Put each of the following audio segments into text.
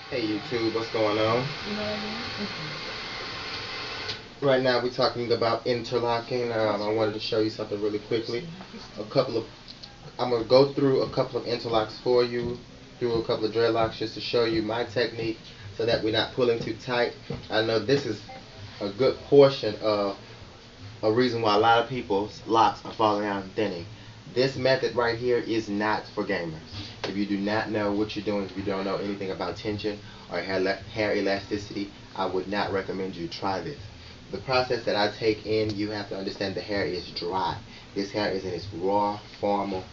Hey YouTube, what's going on? Right now we're talking about interlocking. I wanted to show you something really quickly. A couple of, I'm gonna go through a couple of interlocks for you, through a couple of dreadlocks just to show you my technique, so that we're not pulling too tight. I know this is a good portion of a reason why a lot of people's locks are falling out and thinning. This method right here is not for gamers. If you do not know what you're doing, if you don't know anything about tension or hair elasticity, I would not recommend you try this. The process that I take in, you have to understand the hair is dry. This hair is in its raw, formal,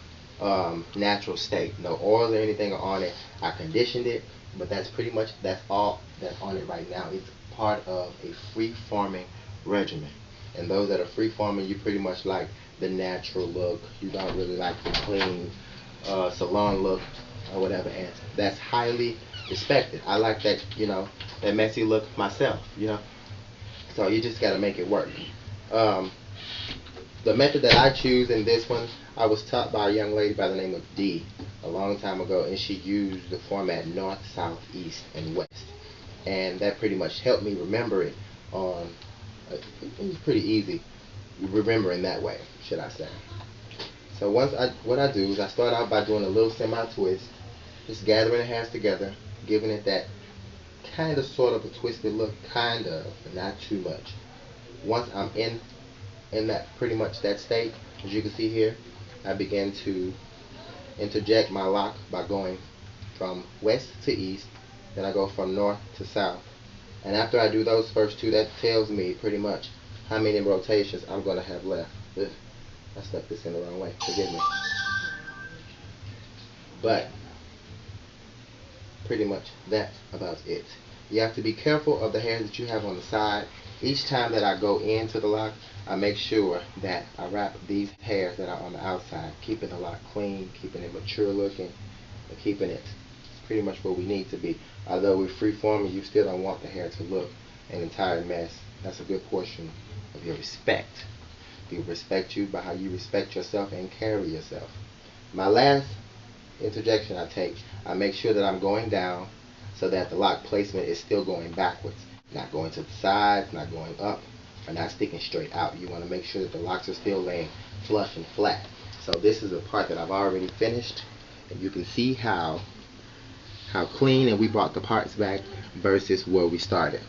natural state. No oil or anything on it. I conditioned it, but that's pretty much, that's all that's on it right now. It's part of a free-forming regimen. And those that are free-forming, you pretty much like the natural look. You don't really like the clean salon look or whatever. And that's highly respected. I like that, that messy look myself. So you just got to make it work. Um, the method that I choose in this one, I was taught by a young lady by the name of Dee a long time ago, and she used the format north, south, east, and west. And that pretty much helped me remember it on, it was pretty easy remembering that way, should I say. So what I do is I start out by doing a little semi-twist, just gathering the hairs together, giving it that kind of sort of a twisted look, kind of, but not too much. Once I'm in that pretty much that state, as you can see here, I begin to interject my lock by going from west to east, then I go from north to south. And after I do those first two, that tells me pretty much how many rotations I'm going to have left. Ugh, I stuck this in the wrong way, forgive me. But pretty much that's about it. You have to be careful of the hairs that you have on the side. Each time that I go into the lock, I make sure that I wrap these hairs that are on the outside, keeping the lock clean, keeping it mature looking, and keeping it pretty much where we need to be. Although we're free forming, you still don't want the hair to look an entire mess. That's a good portion of your respect. People respect you by how you respect yourself and carry yourself. My last interjection I take, I make sure that I'm going down so that the lock placement is still going backwards, not going to the sides, not going up, or not sticking straight out. You want to make sure that the locks are still laying flush and flat. So this is a part that I've already finished, and you can see how clean and we brought the parts back versus where we started.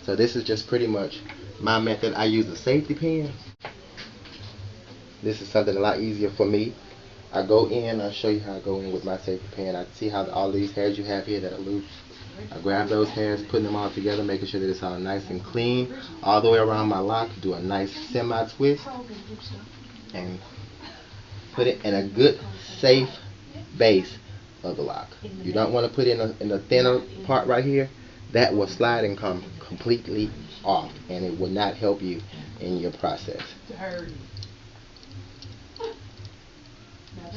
So this is just pretty much my method. I use a safety pin. This is something a lot easier for me. I go in, I'll show you how I go in with my safety pin. I see how all these hairs you have here that are loose. I grab those hairs, putting them all together, making sure that it's all nice and clean. All the way around my lock, do a nice semi-twist, and put it in a good, safe base of the lock. You don't want to put it in the thinner part right here. That will slide and come completely off, and it will not help you in your process.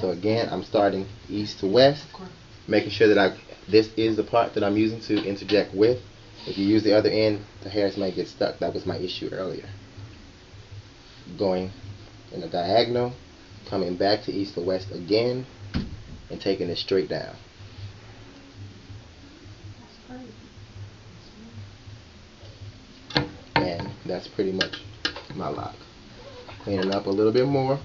So again, I'm starting east to west, making sure that this is the part that I'm using to interject with. If you use the other end, the hairs may get stuck. That was my issue earlier. Going in a diagonal, coming back to east to west again, and taking it straight down. And that's pretty much my lock. Cleaning up a little bit more,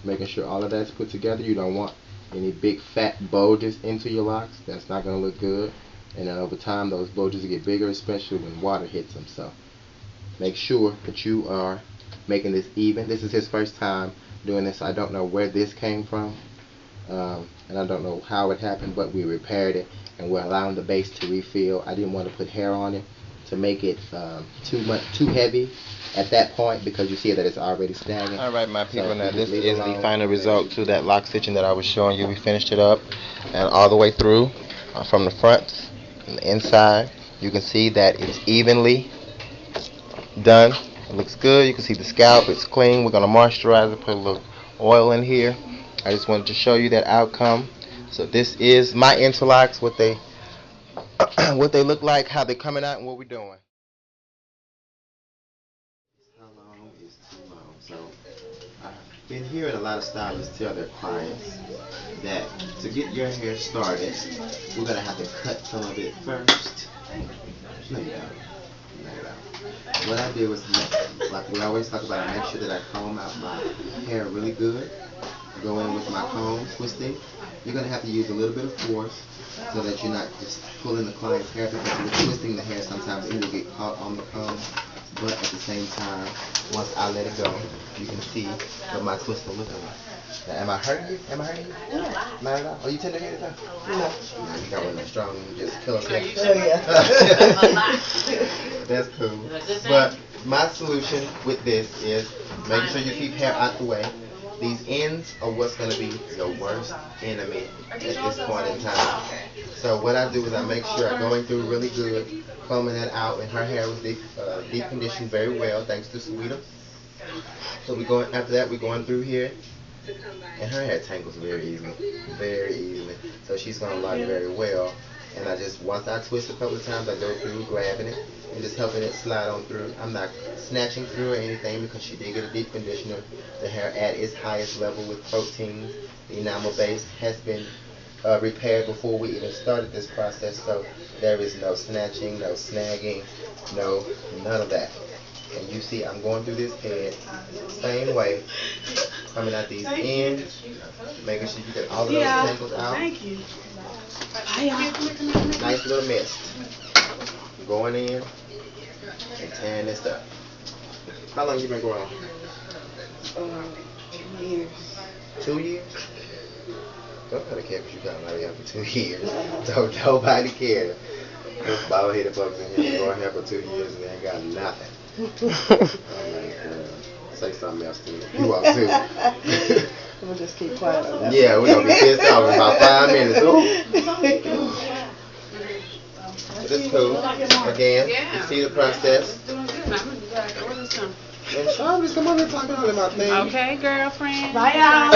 making sure all of that's put together. You don't want any big fat bulges into your locks. That's not going to look good. And then over time, those bulges get bigger, especially when water hits them. So make sure that you are making this even. This is his first time doing this. I don't know where this came from, and I don't know how it happened, but we repaired it, and we're allowing the base to refill. I didn't want to put hair on it to make it too heavy at that point, because you see that it's already stagnant. Alright, my people, so now this is the final result to that lock stitching that I was showing you. We finished it up and all the way through, from the front and the inside. You can see that it's evenly done. It looks good. You can see the scalp, it's clean. We're going to moisturize it, put a little oil in here. I just wanted to show you that outcome. So this is my interlocks, what they what they look like, how they're coming out, and what we're doing. How long is too long? So been hearing a lot of stylists tell their clients that to get your hair started, we're gonna have to cut some of it first. No, you don't. No, you don't. What I do is, like we always talk about, I make sure that I comb out my hair really good. Go in with my comb, twisting. You're gonna have to use a little bit of force so that you're not just pulling the client's hair, because with twisting the hair, sometimes it will get caught on the comb. But at the same time, once I let it go, you can see what my twist will look like. Now, am I hurting you? Am I hurting you? Yeah. Not at all. Are you tender-headed now? No. No, you got one of them strong, just kill us. Oh, yeah. That's cool. But my solution with this is making sure you keep hair out the way. These ends are what's going to be your worst enemy at this point in time. So what I do is I make sure I'm going through really good, combing that out, and her hair was deep conditioned very well thanks to Sweeta. So after that we're going through here, and her hair tangles very easily, very easily. So she's going to learn very well. And once I twist a couple of times, I go through grabbing it and just helping it slide on through. I'm not snatching through or anything because she did get a deep conditioner. The hair at its highest level with proteins. The enamel base has been repaired before we even started this process, so there is no snatching, no snagging, none of that. And you see I'm going through this head same way, coming out these ends, making sure you get all of those tangles out. Thank you. Nice little mist. Going in and tearing this up. How long you been growing? 2 years. 2 years? Nobody cares if you got my hair for 2 years. Don't nobody care. This bald-headed folks in here growing hair for 2 years and they ain't got nothing. Say something else to me. You want to? We'll just keep quiet on that. Yeah, we're going to be pissed off in about 5 minutes. Ooh. But it's cool. Again, you see the process. And Sean, just come on and talk about it, my thing. Okay, girlfriend. Bye, y'all.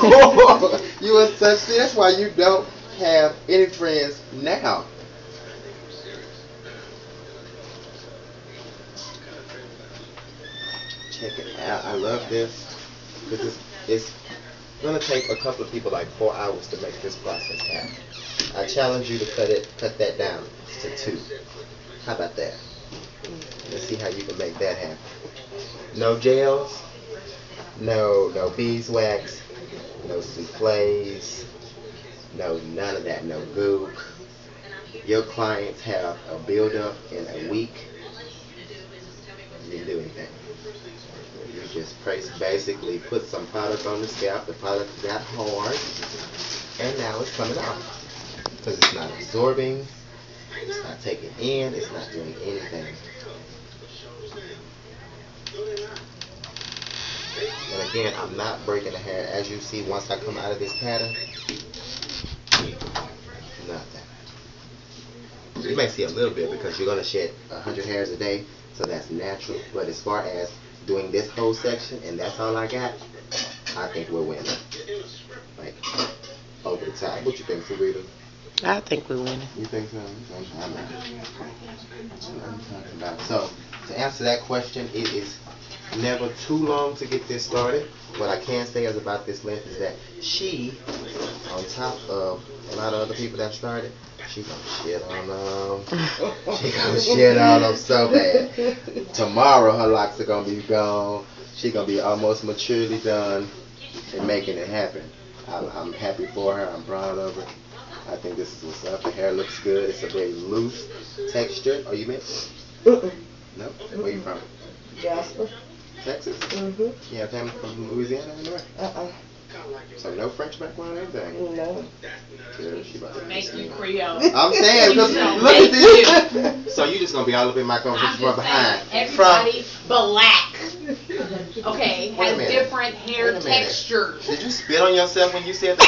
Bye. You are such. See, that's why you don't have any friends now. Check it out. I love this. Because it's going to take a couple of people like 4 hours to make this process happen. I challenge you to cut that down to 2. How about that? Let's see how you can make that happen. No gels, no beeswax, no souffles, none of that, no goop. Your clients have a buildup in a week. You didn't do anything. You just basically put some product on the scalp. The product got hard, and now it's coming off. Because it's not absorbing, it's not taking in, it's not doing anything. And again, I'm not breaking the hair. As you see, once I come out of this pattern, nothing. You may see a little bit because you're going to shed 100 hairs a day, so that's natural. But as far as doing this whole section, and that's all I got, I think we're winning. Like, over the top. What you think, Sabrina? I think we're winning. You think so? I'm not. So, to answer that question, it is never too long to get this started. What I can say is about this length is that she, on top of a lot of other people that started, she gonna shit on them. She gonna shit on them so bad. Tomorrow her locks are gonna be gone. She gonna be almost maturely done and making it happen. I'm happy for her. I'm proud of her. I think this is what's up. The hair looks good. It's a very loose texture. Are you mixed? No? Where you from? Jasper. Texas? Mm-hmm. Yeah, family from Louisiana anyway? So no French background or anything? No. Yeah, she about to Make you Creole. I'm saying, because look at this. So you just going to be all up in my conversation from behind. Everybody black, okay, Wait a has minute. different Wait hair a minute. textures. Did you spit on yourself when you said that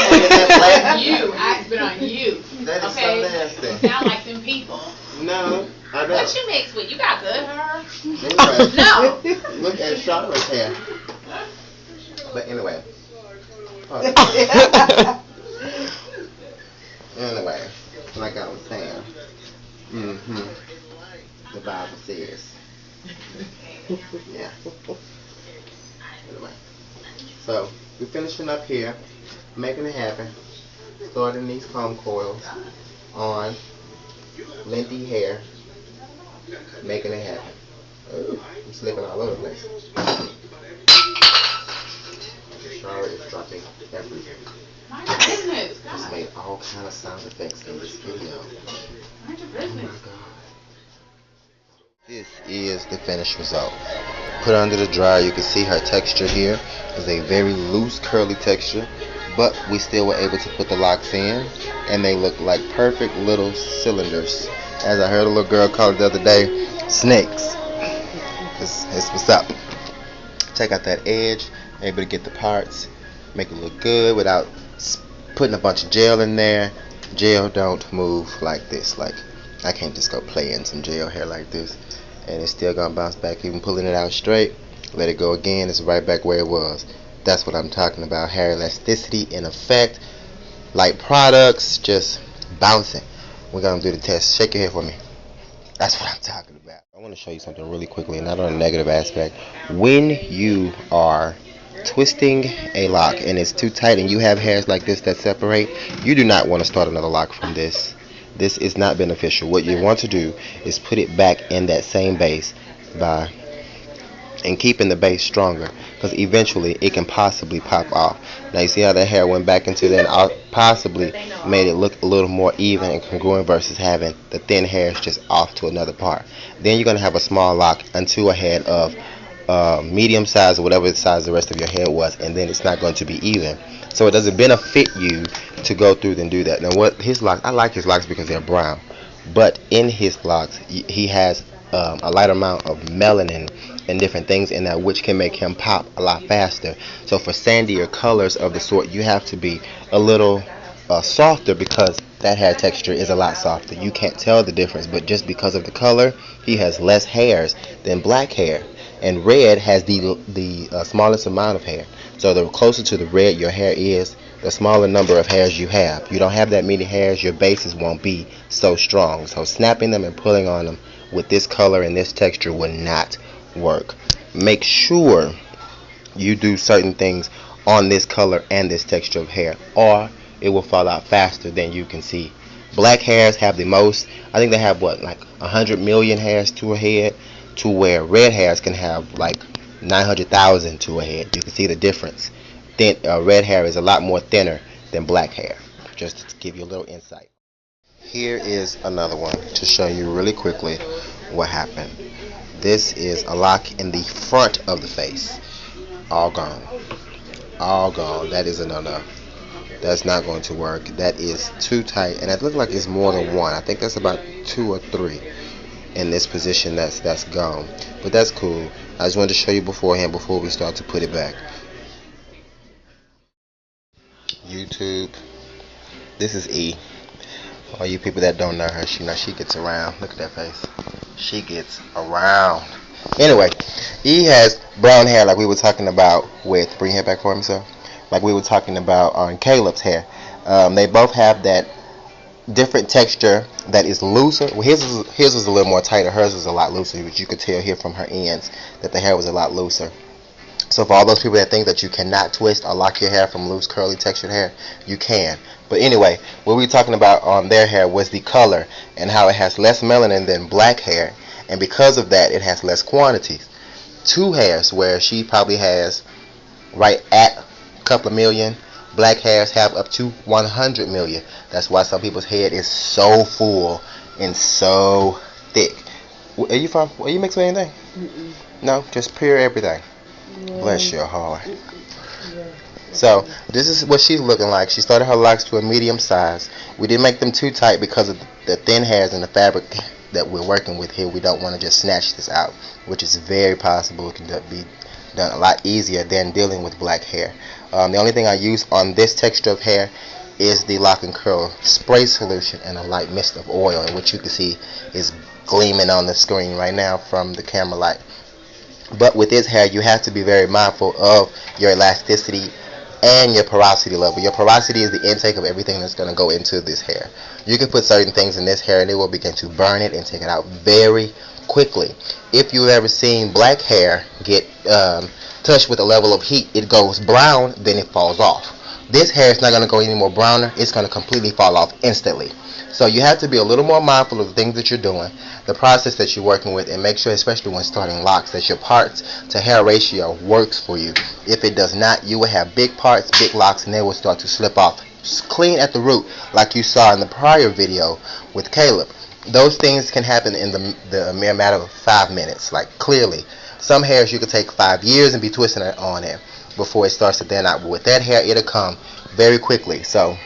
black? You, I spit on you. That is Okay, so nasty. you sound like them people. No, I don't. What you mixed with? You got good hair. Anyway, No. look at Charlotte's hair. But anyway. Anyway, like I was saying. The Bible says. Yeah. Anyway. pushing up here, making it happen, starting these comb coils on lengthy hair, making it happen. Ooh, I'm slipping all over the place. Sorry, it's dropping everything. Mind your business. Just made all kind of sound effects in this video. Mind your Oh business. my god. This is the finished result. Put it under the dryer. You can see her texture here is a very loose, curly texture, but we still were able to put the locks in, and they look like perfect little cylinders. As I heard a little girl call it the other day, snakes. It's what's up. Take out that edge, able to get the parts, make it look good without putting a bunch of gel in there. Gel don't move like this. Like, I can't just go play in some gel hair like this and it's still gonna bounce back. Even pulling it out straight, let it go again, it's right back where it was. That's what I'm talking about. Hair elasticity in effect. Light products just bouncing. We're gonna do the test. Shake your head for me. That's what I'm talking about. I want to show you something really quickly, not on a negative aspect. When you are twisting a lock and it's too tight and you have hairs like this that separate, you do not want to start another lock from this. This is not beneficial. What you want to do is put it back in that same base and keeping the base stronger, because eventually it can possibly pop off. Now you see how that hair went back into that, possibly made it look a little more even and congruent versus having the thin hairs just off to another part. Then you're going to have a small lock unto a head of medium size or whatever size the rest of your hair was, and then it's not going to be even. So it doesn't benefit you to go through and do that. Now what his locks, I like his locks because they're brown, but in his locks he has a light amount of melanin and different things in that, which can make him pop a lot faster. So for sandier colors of the sort, you have to be a little softer, because that hair texture is a lot softer. You can't tell the difference, but just because of the color, he has less hairs than black hair, and red has the smallest amount of hair. So the closer to the red your hair is, the smaller number of hairs you have. You don't have that many hairs, your bases won't be so strong. So snapping them and pulling on them with this color and this texture would not work. Make sure you do certain things on this color and this texture of hair, or it will fall out faster than you can see. Black hairs have the most. I think they have what, like 100 million hairs to a head, to where red hairs can have like 900,000 to a head. You can see the difference. Red hair is a lot more thinner than black hair. Just to give you a little insight. Here is another one to show you really quickly what happened. This is a lock in the front of the face. All gone. All gone. That is a no-no. That's not going to work. That is too tight, and it looks like it's more than one. I think that's about 2 or 3 in this position that's gone. But that's cool. I just wanted to show you beforehand before we start to put it back. YouTube. This is E. All you people that don't know her, she gets around. Look at that face. She gets around. Anyway, E has brown hair, like we were talking about with, bring your hair back for me, sir. Like we were talking about on Caleb's hair. They both have that different texture that is looser. Well, his was a little more tighter. Hers was a lot looser, which you could tell here from her ends that the hair was a lot looser. So for all those people that think that you cannot twist or lock your hair from loose, curly, textured hair, you can. But anyway, what we were talking about on their hair was the color and how it has less melanin than black hair, and because of that, it has less quantities. 2 hairs, where she probably has right at a couple of million. Black hairs have up to 100 million. That's why some people's head is so full and so thick. Are you mixed with anything? Mm-mm. No, just pure everything. Yeah. Bless your heart. Yeah. So this is what she's looking like. She started her locks to a medium size. We didn't make them too tight because of the thin hairs and the fabric that we're working with here. We don't want to just snatch this out, which is very possible. It can be done a lot easier than dealing with black hair. The only thing I use on this texture of hair is the Lock and Curl spray solution and a light mist of oil, and what you can see is gleaming on the screen right now from the camera light. But with this hair, you have to be very mindful of your elasticity and your porosity level. Your porosity is the intake of everything that's going to go into this hair. You can put certain things in this hair and it will begin to burn it and take it out very quickly. If you've ever seen black hair get touched with a level of heat, it goes brown, then it falls off. This hair is not going to go any more browner. It's going to completely fall off instantly. So you have to be a little more mindful of the things that you're doing, the process that you're working with, and make sure, especially when starting locks, that your parts to hair ratio works for you. If it does not, you will have big parts, big locks, and they will start to slip off clean at the root, like you saw in the prior video with Caleb. Those things can happen in the mere matter of 5 minutes, like clearly. Some hairs you could take 5 years and be twisting it on it before it starts to thin out. But with that hair, it'll come very quickly. So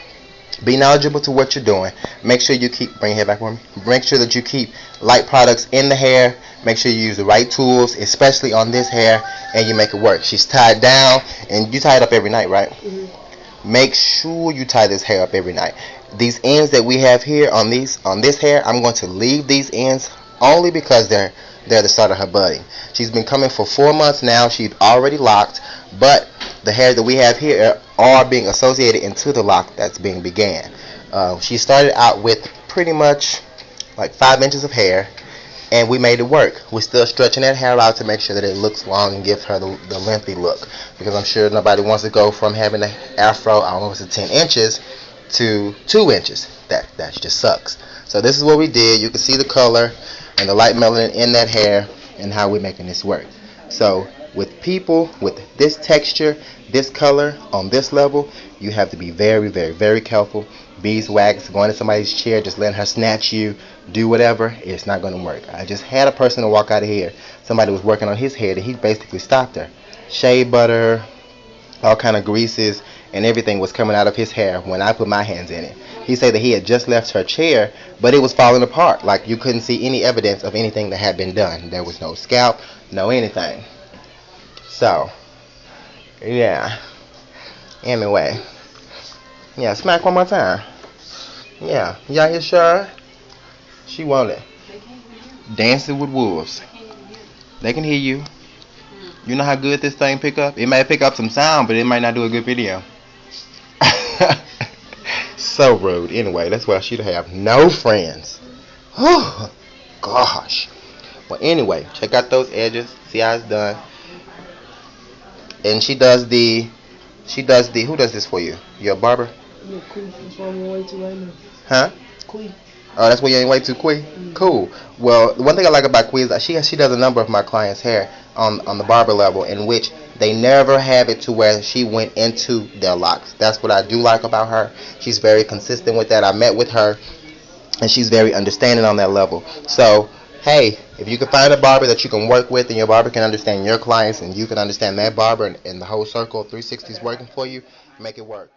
be knowledgeable to what you're doing. Make sure you keep, bring your hair back for me. Make sure that you keep light products in the hair. Make sure you use the right tools, especially on this hair, and you make it work. She's tied down, and you tie it up every night, right? Mm-hmm. Make sure you tie this hair up every night. These ends that we have here on this hair, I'm going to leave these ends only because they're the start of her budding. She's been coming for 4 months now. She's already locked, but the hair that we have here are being associated into the lock that's being began. She started out with pretty much like 5 inches of hair, and we made it work. We're still stretching that hair out to make sure that it looks long and gives her the lengthy look, because I'm sure nobody wants to go from having an afro, I don't know if it's 10 inches, to 2 inches. That just sucks. So this is what we did. You can see the color and the light melanin in that hair and how we're making this work. So with people with this texture, this color, on this level, you have to be very, very, very careful. Beeswax, going to somebody's chair, just letting her snatch you, do whatever, it's not going to work. I just had a person to walk out of here. Somebody was working on his head and he basically stopped her. Shea butter, all kind of greases, and everything was coming out of his hair when I put my hands in it. He said that he had just left her chair, but it was falling apart. Like you couldn't see any evidence of anything that had been done. There was no scalp, no anything. So, yeah. Anyway. Yeah, smack one more time. Yeah. Y'all hear Shara? She want it. Dancing with wolves. They can hear you. You know how good this thing pick up? It might pick up some sound, but it might not do a good video. So rude. Anyway, that's why she'd have no friends. Oh, gosh. Well, anyway, check out those edges. See how it's done. And she does the, who does this for you? Your barber? Yeah, Queen. That's what I'm on my way to right now. Huh? Queen. Oh, that's where you're on your way to, Queen? Mm-hmm. Cool. Well, the one thing I like about Queen is she does a number of my clients' hair on the barber level, in which they never have it to where she went into their locks. That's what I do like about her. She's very consistent with that. I met with her, and she's very understanding on that level. So, hey, if you can find a barber that you can work with, and your barber can understand your clients, and you can understand that barber, and the whole circle of 360 is working for you, make it work.